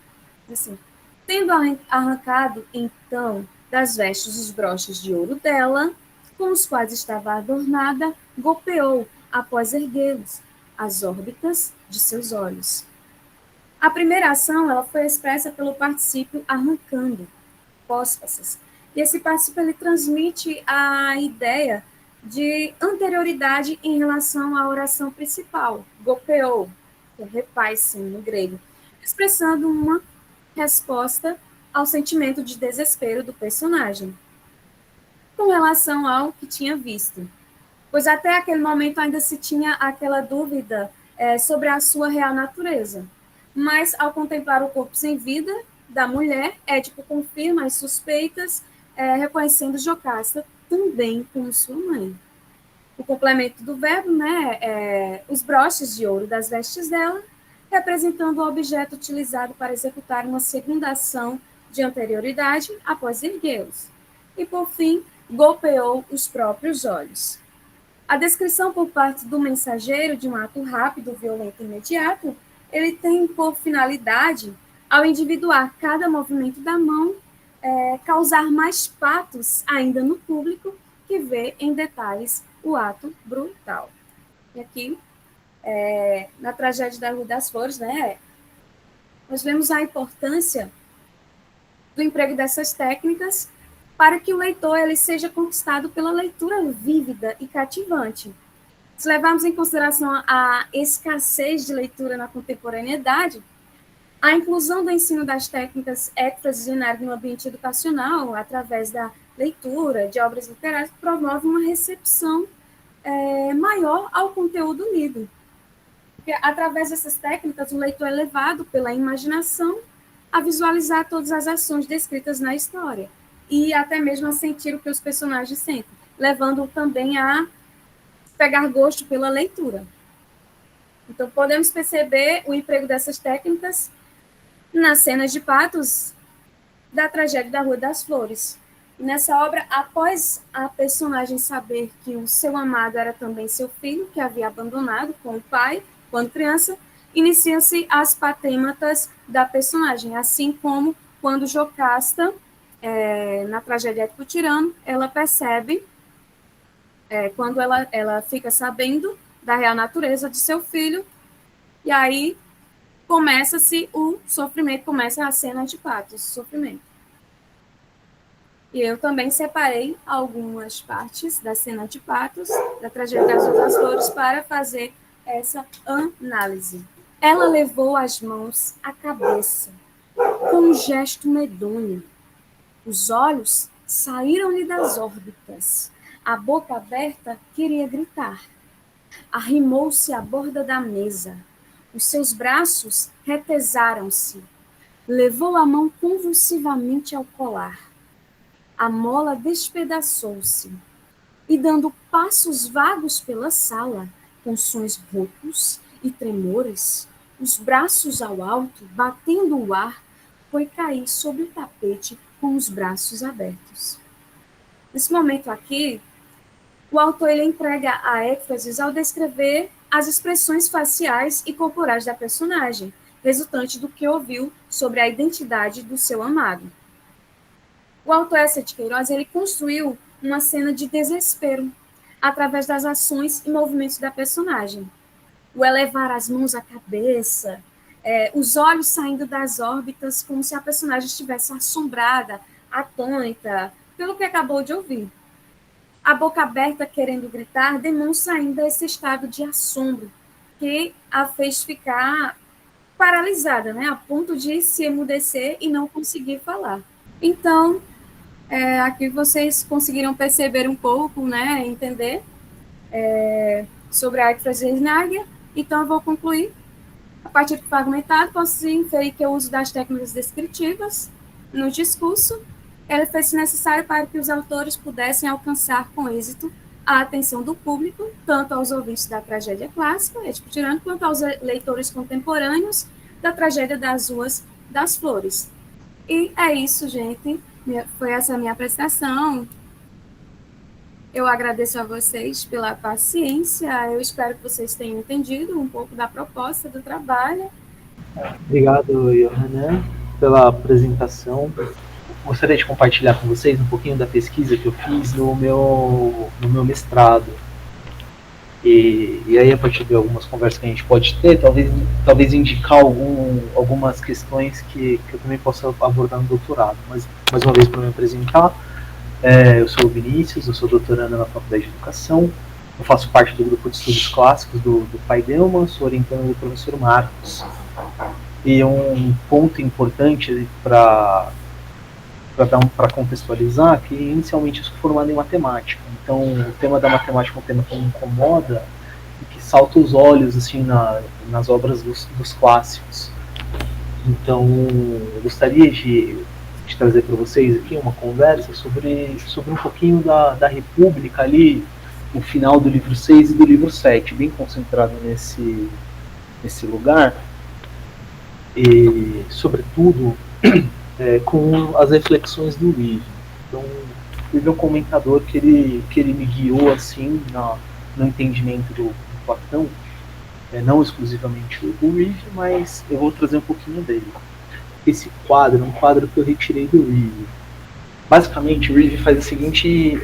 Assim, tendo arrancado, então, das vestes os broches de ouro dela, com os quais estava adornada, golpeou, após erguê-los, as órbitas de seus olhos. A primeira ação ela foi expressa pelo particípio arrancando, pós-passas. E esse particípio ele transmite a ideia de anterioridade em relação à oração principal, golpeou, que é repaisen no grego, expressando uma resposta ao sentimento de desespero do personagem, com relação ao que tinha visto. Pois até aquele momento ainda se tinha aquela dúvida sobre a sua real natureza. Mas, ao contemplar o corpo sem vida da mulher, Édipo confirma as suspeitas, reconhecendo Jocasta também como sua mãe. O complemento do verbo, os broches de ouro das vestes dela, representando o objeto utilizado para executar uma segunda ação de anterioridade após erguê-los. E, por fim, golpeou os próprios olhos. A descrição por parte do mensageiro de um ato rápido, violento e imediato, ele tem por finalidade, ao individuar cada movimento da mão, causar mais patos ainda no público que vê em detalhes o ato brutal. E aqui, na tragédia da Rua das Flores, nós vemos a importância do emprego dessas técnicas para que o leitor ele seja conquistado pela leitura vívida e cativante. Se levarmos em consideração a escassez de leitura na contemporaneidade, a inclusão do ensino das técnicas extraordinárias no ambiente educacional, através da leitura de obras literárias, promove uma recepção maior ao conteúdo lido. Porque, através dessas técnicas, o leitor é levado pela imaginação a visualizar todas as ações descritas na história e até mesmo a sentir o que os personagens sentem, levando também a pegar gosto pela leitura. Então, podemos perceber o emprego dessas técnicas nas cenas de patos da tragédia da Rua das Flores. E nessa obra, após a personagem saber que o seu amado era também seu filho, que havia abandonado com o pai quando criança, inicia-se as patêmatas da personagem, assim como quando Jocasta, na tragédia Édipo Tirano, ela percebe, quando ela fica sabendo da real natureza de seu filho, e aí começa-se o sofrimento, começa a cena de patos, sofrimento. E eu também separei algumas partes da cena de patos, da tragédia das Flores, para fazer essa análise. Ela levou as mãos à cabeça, com um gesto medonho. Os olhos saíram-lhe das órbitas. A boca aberta queria gritar. Arrimou-se à borda da mesa. Os seus braços retesaram-se. Levou a mão convulsivamente ao colar. A mola despedaçou-se. E, dando passos vagos pela sala, com sons roucos e tremores, os braços ao alto, batendo o ar, foi cair sobre o tapete com os braços abertos. Nesse momento aqui, o autor ele emprega a ênfase ao descrever as expressões faciais e corporais da personagem, resultante do que ouviu sobre a identidade do seu amado. O autor Eça de Queiroz ele construiu uma cena de desespero através das ações e movimentos da personagem. O elevar as mãos à cabeça, os olhos saindo das órbitas, como se a personagem estivesse assombrada, atônita, pelo que acabou de ouvir. A boca aberta querendo gritar demonstra ainda esse estado de assombro que a fez ficar paralisada, né, a ponto de se emudecer e não conseguir falar. Então, aqui vocês conseguiram perceber um pouco, né, entender sobre a ecfrase enária. Então, eu vou concluir. A partir do fragmentado, posso inferir que o uso das técnicas descritivas no discurso ela fez necessário para que os autores pudessem alcançar com êxito a atenção do público, tanto aos ouvintes da tragédia clássica, Édipo Tirânico, quanto aos leitores contemporâneos da tragédia das Ruas das Flores. E é isso, gente. Foi essa a minha apresentação. Eu agradeço a vocês pela paciência. Eu espero que vocês tenham entendido um pouco da proposta do trabalho. Obrigado, Johanna, pela apresentação. Gostaria de compartilhar com vocês um pouquinho da pesquisa que eu fiz no meu mestrado. E aí, a partir de algumas conversas que a gente pode ter, talvez indicar algumas questões que eu também possa abordar no doutorado. Mas, mais uma vez, para me apresentar, eu sou o Vinícius, eu sou doutorando na Faculdade de Educação, eu faço parte do grupo de estudos clássicos do Pai Delman, sou orientando do professor Marcos. E um ponto importante para contextualizar, que inicialmente eu sou formado em matemática, então o tema da matemática é um tema que me incomoda e que salta os olhos assim, nas obras dos clássicos. Então eu gostaria de trazer para vocês aqui uma conversa sobre um pouquinho da República ali, no final do livro 6 e do livro 7, bem concentrado nesse lugar, e sobretudo com as reflexões do livro. Então, o livro é um comentador que ele me guiou assim no entendimento do Platão, não exclusivamente o Reeve, mas eu vou trazer um pouquinho dele. Esse quadro é um quadro que eu retirei do Reeve. Basicamente, o Reeve faz a seguinte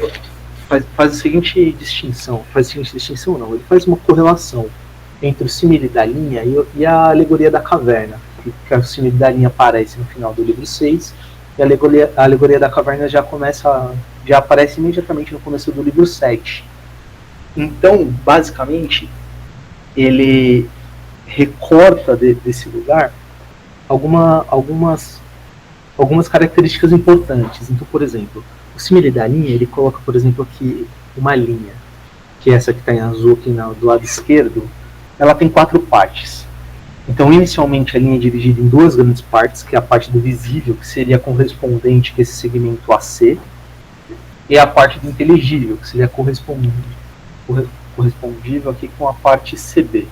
distinção. Ele faz uma correlação entre o símile da linha e a alegoria da caverna. Que a símile da linha aparece no final do livro 6, e a alegoria da caverna já aparece imediatamente no começo do livro 7. Então, basicamente, ele recorta desse lugar algumas características importantes. Então, por exemplo, o símile da linha, ele coloca, por exemplo, aqui uma linha, que é essa que está em azul aqui do lado esquerdo, ela tem 4 partes. Então, inicialmente, a linha é dividida em 2 grandes partes, que é a parte do visível, que seria correspondente a esse segmento AC, e a parte do inteligível, que seria correspondível aqui com a parte CB.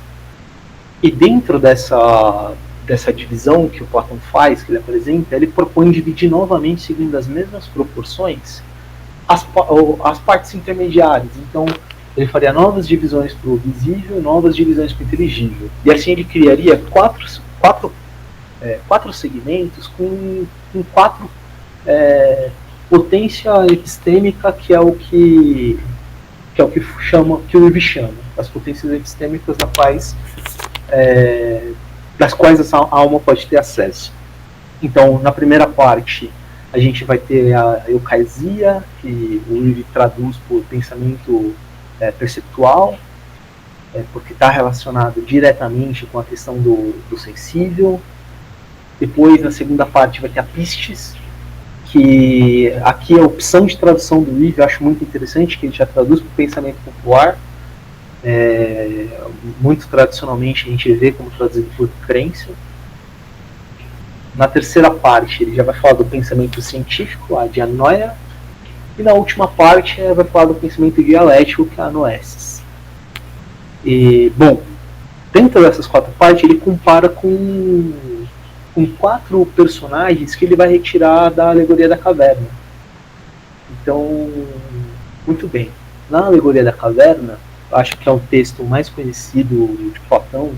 E dentro dessa divisão que o Platão faz, que ele apresenta, ele propõe dividir novamente, seguindo as mesmas proporções, as partes intermediárias. Então, ele faria novas divisões para o visível, novas divisões para o inteligível. E assim ele criaria quatro segmentos com 4 potência epistêmica, que é o que o Reeve chama, as potências epistêmicas das quais a alma pode ter acesso. Então, na primeira parte, a gente vai ter a eucaisia, que o Reeve traduz por pensamento perceptual, porque está relacionado diretamente com a questão do sensível. Depois, na segunda parte, vai ter a pistes, que aqui é a opção de tradução do Reeve, eu acho muito interessante, que ele já traduz por pensamento popular. Muito tradicionalmente a gente vê como traduzido por crença. Na terceira parte, ele já vai falar do pensamento científico, a dianoia. E na última parte vai falar do pensamento dialético, que é a noesis. E, bom, dentro dessas 4 partes, ele compara com 4 personagens que ele vai retirar da alegoria da caverna. Então, muito bem. Na alegoria da caverna, acho que é o texto mais conhecido de Platão,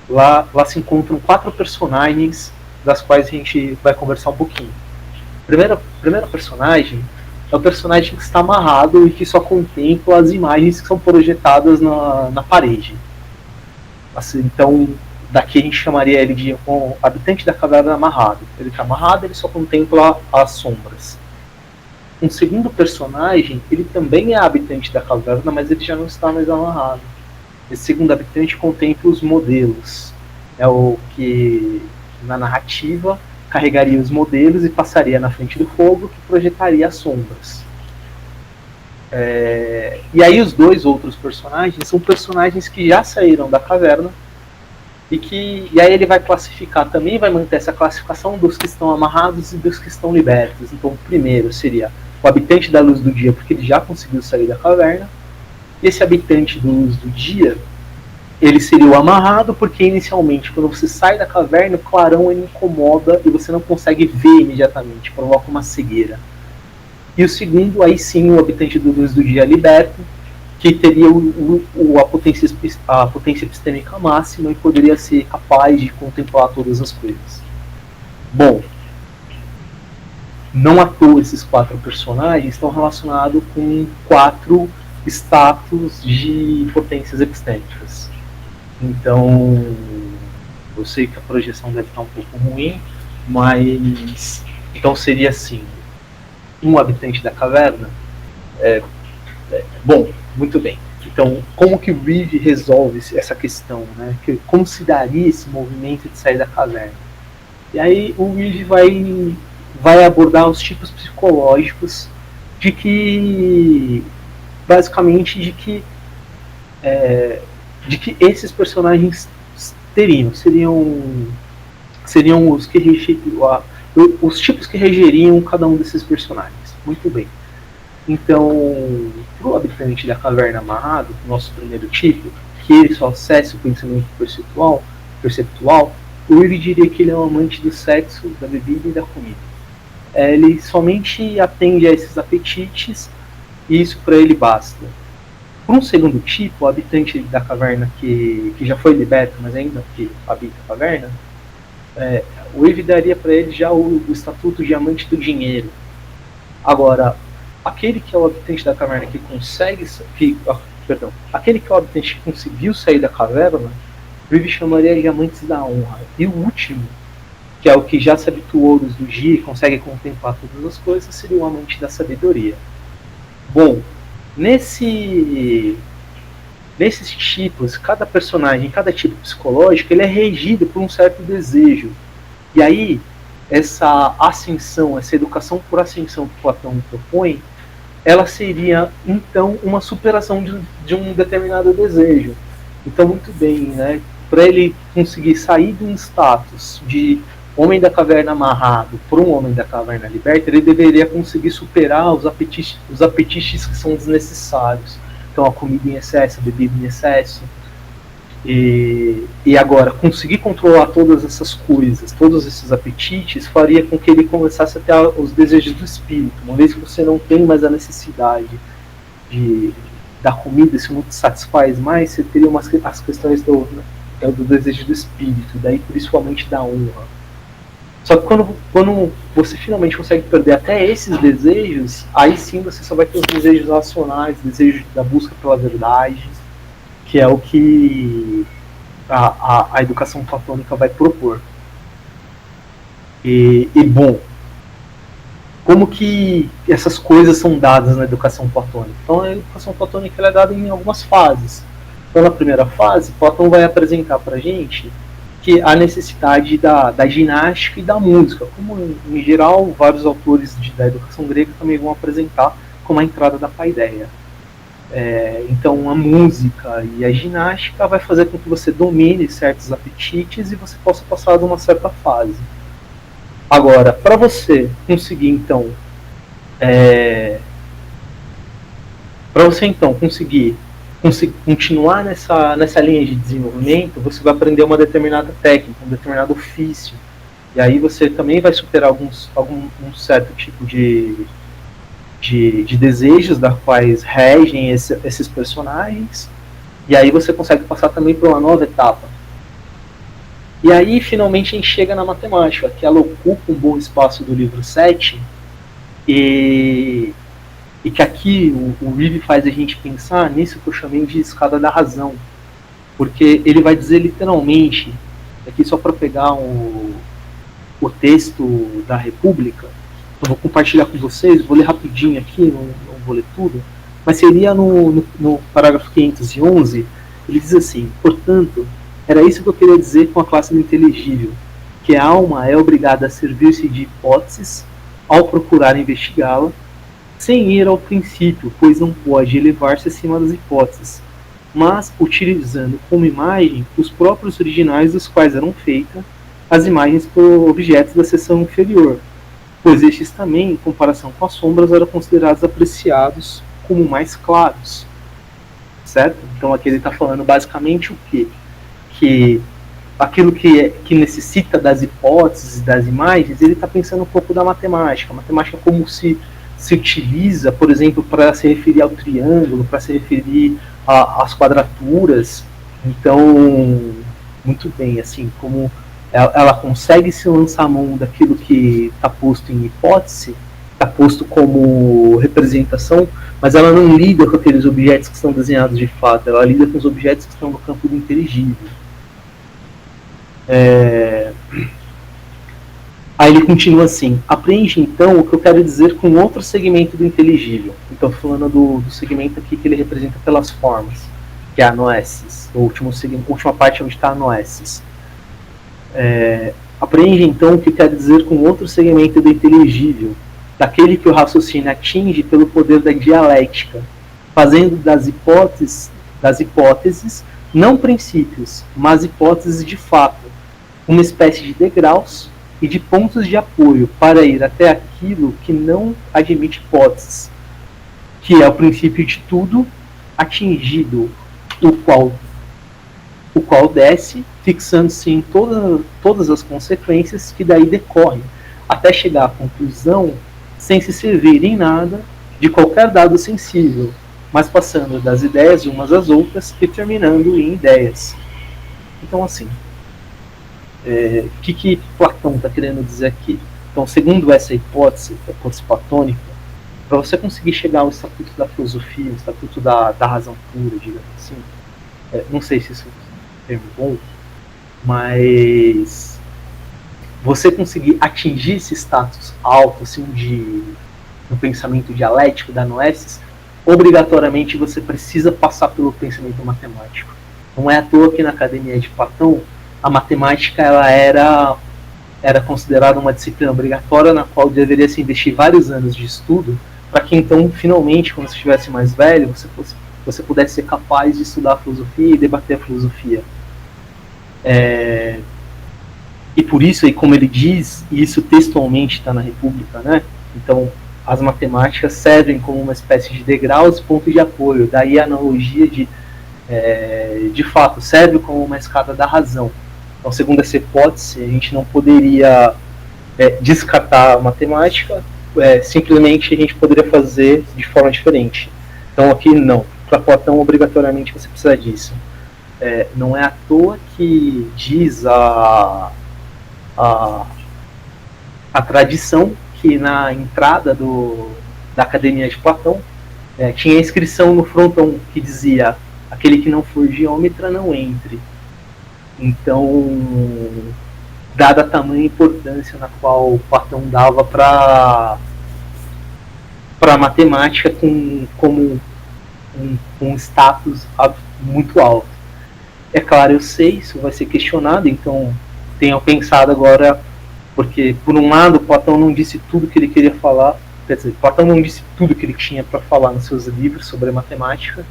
lá se encontram 4 personagens, das quais a gente vai conversar um pouquinho. A primeira personagem é o personagem que está amarrado e que só contempla as imagens que são projetadas na parede. Assim, então, daqui a gente chamaria ele de um habitante da caverna amarrado. Ele está amarrado, ele só contempla as sombras. um segundo personagem, ele também é habitante da caverna, mas ele já não está mais amarrado. Esse segundo habitante contempla os modelos. É o que, na narrativa, carregaria os modelos e passaria na frente do fogo, que projetaria as sombras. E aí os dois outros personagens são personagens que já saíram da caverna, e aí ele vai classificar também, vai manter essa classificação dos que estão amarrados e dos que estão libertos. Então o primeiro seria o habitante da luz do dia, porque ele já conseguiu sair da caverna. E esse habitante da luz do dia, ele seria o amarrado, porque inicialmente, quando você sai da caverna, o clarão ele incomoda e você não consegue ver imediatamente, provoca uma cegueira. E o segundo, aí sim, o habitante da luz do dia liberto, que teria a potência epistêmica máxima e poderia ser capaz de contemplar todas as coisas. Bom, não à toa esses 4 personagens estão relacionados com 4 status de potências epistêmicas. Então, eu sei que a projeção deve estar um pouco ruim, mas então seria assim: um habitante da caverna. Bom, muito bem. Então, como que o Reeve resolve essa questão, né? Como se daria esse movimento de sair da caverna? E aí o Reeve vai abordar os tipos psicológicos de que, basicamente, de que esses personagens seriam os que os tipos que regeriam cada um desses personagens. Muito bem. Então, para o habitante da caverna amarrado, nosso primeiro tipo, que ele só acessa o pensamento perceptual, o Reeve diria que ele é um amante do sexo, da bebida e da comida. Ele somente atende a esses apetites e isso para ele basta. Por um segundo tipo, o habitante da caverna que já foi liberto, mas ainda que habita a caverna, o Reeve daria para ele já o estatuto de amante do dinheiro. Agora, aquele que é o habitante da caverna que aquele que é o habitante que conseguiu sair da caverna, o Reeve chamaria de amantes da honra. E o último, que é o que já se habituou dos do dia e consegue contemplar todas as coisas, seria o amante da sabedoria. Bom, nesses tipos, cada personagem, cada tipo psicológico, ele é regido por um certo desejo. E aí, essa ascensão, essa educação por ascensão que Platão propõe, ela seria, então, uma superação de um determinado desejo. Então, muito bem, né? Para ele conseguir sair de um status de homem da caverna amarrado para um homem da caverna liberto, ele deveria conseguir superar os apetites que são desnecessários. Então, a comida em excesso, a bebida em excesso. E agora, conseguir controlar todas essas coisas, todos esses apetites, faria com que ele começasse a ter os desejos do espírito. Uma vez que você não tem mais a necessidade da comida, se não te satisfaz mais, você teria as questões do desejo do espírito, daí principalmente da honra. Só que quando você finalmente consegue perder até esses desejos, aí sim você só vai ter os desejos racionais, desejos da busca pela verdade, que é o que a educação platônica vai propor. E bom, como que essas coisas são dadas na educação platônica? Então a educação platônica ela é dada em algumas fases. Então na primeira fase, Platão vai apresentar para a gente que a necessidade da ginástica e da música, como em geral vários autores da educação grega também vão apresentar como a entrada da paideia. Então a música e a ginástica vai fazer com que você domine certos apetites e você possa passar de uma certa fase. Agora, para você conseguir então conseguir continuar nessa linha de desenvolvimento, você vai aprender uma determinada técnica, um determinado ofício, e aí você também vai superar um certo tipo de desejos da quais regem esses personagens, e aí você consegue passar também por uma nova etapa. E aí finalmente a gente chega na matemática, que ela ocupa um bom espaço do livro 7, e que aqui o Reeve faz a gente pensar nisso que eu chamei de escada da razão, porque ele vai dizer literalmente, aqui só para pegar o texto da República, eu vou compartilhar com vocês, vou ler rapidinho aqui, não vou ler tudo, mas seria no parágrafo 511, ele diz assim: portanto, era isso que eu queria dizer com a classe do inteligível, que a alma é obrigada a servir-se de hipóteses ao procurar investigá-la, sem ir ao princípio, pois não pode elevar-se acima das hipóteses, mas utilizando como imagem os próprios originais dos quais eram feitas as imagens por objetos da seção inferior, pois estes também, em comparação com as sombras, eram considerados apreciados como mais claros. Certo? Então aqui ele está falando basicamente o quê? Que aquilo que necessita das hipóteses, das imagens, ele está pensando um pouco da matemática. A matemática como se utiliza, por exemplo, para se referir ao triângulo, para se referir às quadraturas. Então, muito bem, assim, como ela consegue se lançar a mão daquilo que está posto em hipótese, está posto como representação, mas ela não lida com aqueles objetos que estão desenhados de fato, ela lida com os objetos que estão no campo do inteligível. Aí ele continua assim: apreende então o que eu quero dizer com outro segmento do inteligível. Então, falando do segmento aqui que ele representa pelas formas, que é a noesis, a última parte onde está a noesis. Apreende então o que eu quero dizer com outro segmento do inteligível, daquele que o raciocínio atinge pelo poder da dialética, fazendo das hipóteses não princípios, mas hipóteses de fato, uma espécie de degraus e de pontos de apoio para ir até aquilo que não admite hipóteses, que é o princípio de tudo atingido, o qual desce, fixando-se em todas as consequências que daí decorrem, até chegar à conclusão, sem se servir em nada de qualquer dado sensível, mas passando das ideias umas às outras e terminando em ideias. Então, assim, o que Platão está querendo dizer aqui? Então, segundo essa hipótese platônica, para você conseguir chegar ao estatuto da filosofia, o estatuto da razão pura, digamos assim, não sei se isso é um termo bom, mas você conseguir atingir esse status alto assim, no pensamento dialético da noesis, obrigatoriamente você precisa passar pelo pensamento matemático. Não é à toa que na Academia de Platão a matemática ela era considerada uma disciplina obrigatória na qual deveria se investir vários anos de estudo para que então, finalmente, quando você estivesse mais velho, você pudesse ser capaz de estudar a filosofia e debater a filosofia. E por isso, aí, como ele diz, e isso textualmente está na República, né? Então, as matemáticas servem como uma espécie de degraus e ponto de apoio. Daí a analogia de fato, serve como uma escada da razão. Então, segundo essa hipótese, a gente não poderia descartar a matemática, simplesmente a gente poderia fazer de forma diferente. Então, aqui não. Para Platão, obrigatoriamente você precisa disso. Não é à toa que diz a tradição que na entrada da Academia de Platão tinha a inscrição no frontão que dizia: aquele que não for geômetra não entre. Então, dada a tamanha importância na qual Platão dava para a matemática como um status muito alto. É claro, eu sei, isso vai ser questionado, então tenho pensado agora, porque por um lado Platão não disse tudo que ele queria falar, quer dizer, Platão não disse tudo que ele tinha para falar nos seus livros sobre a matemática.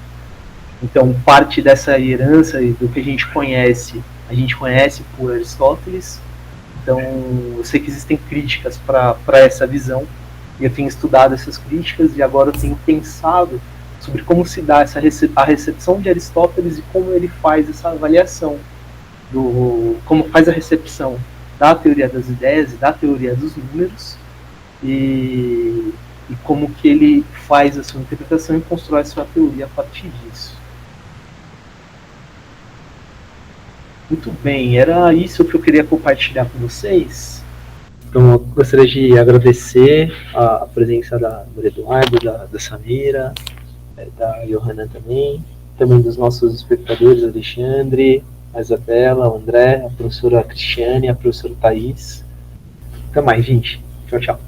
Então, parte dessa herança do que a gente conhece por Aristóteles. Então, eu sei que existem críticas para essa visão, e eu tenho estudado essas críticas, e agora eu tenho pensado sobre como se dá a recepção de Aristóteles e como ele faz essa avaliação, como faz a recepção da teoria das ideias e da teoria dos números, e como que ele faz a sua interpretação e constrói a sua teoria a partir disso. Muito bem, era isso que eu queria compartilhar com vocês. Então, eu gostaria de agradecer a presença do Eduardo, da Samira, da Johanna também dos nossos espectadores, Alexandre, a Isabela, o André, a professora Cristiane, a professora Thaís. Até mais, gente. Tchau, tchau.